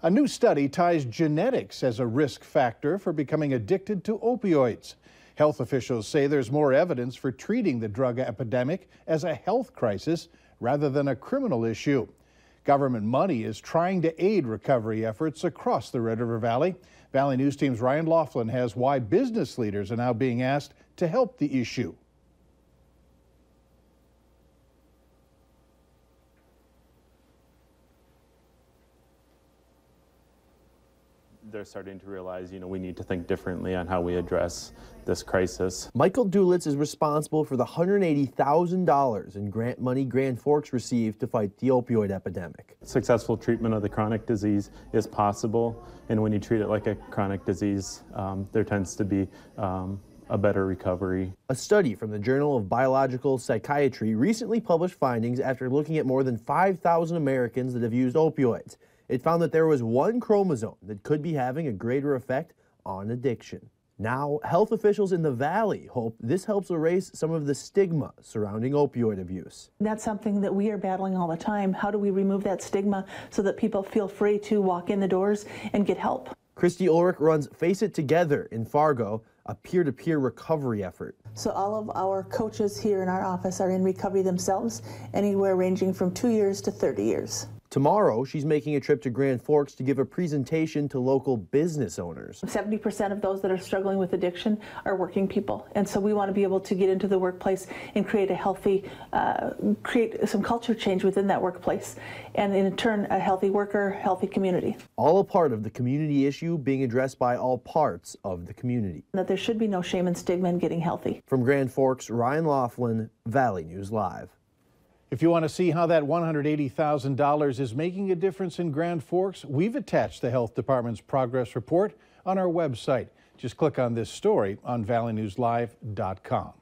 A new study ties genetics as a risk factor for becoming addicted to opioids. Health officials say there's more evidence for treating the drug epidemic as a health crisis rather than a criminal issue. Government money is trying to aid recovery efforts across the Red River Valley. Valley News Team's Ryan Laughlin has why business leaders are now being asked to help the issue. They're starting to realize, we need to think differently on how we address this crisis. Michael Dulitz is responsible for the $180,000 in grant money Grand Forks received to fight the opioid epidemic. Successful treatment of the chronic disease is possible, and when you treat it like a chronic disease, there tends to be a better recovery. A study from the Journal of Biological Psychiatry recently published findings after looking at more than 5,000 Americans that have used opioids. It found that there was one chromosome that could be having a greater effect on addiction. Now, health officials in the Valley hope this helps erase some of the stigma surrounding opioid abuse. That's something that we are battling all the time. How do we remove that stigma so that people feel free to walk in the doors and get help? Christy Ulrich runs Face It Together in Fargo, a peer-to-peer recovery effort. So all of our coaches here in our office are in recovery themselves, anywhere ranging from 2 years to 30 years. Tomorrow, she's making a trip to Grand Forks to give a presentation to local business owners. 70% of those that are struggling with addiction are working people. And so we want to be able to get into the workplace and create a healthy, create some culture change within that workplace. And in turn, a healthy worker, healthy community. All a part of the community issue being addressed by all parts of the community. That there should be no shame and stigma in getting healthy. From Grand Forks, Ryan Laughlin, Valley News Live. If you want to see how that $180,000 is making a difference in Grand Forks, we've attached the Health Department's progress report on our website. Just click on this story on valleynewslive.com.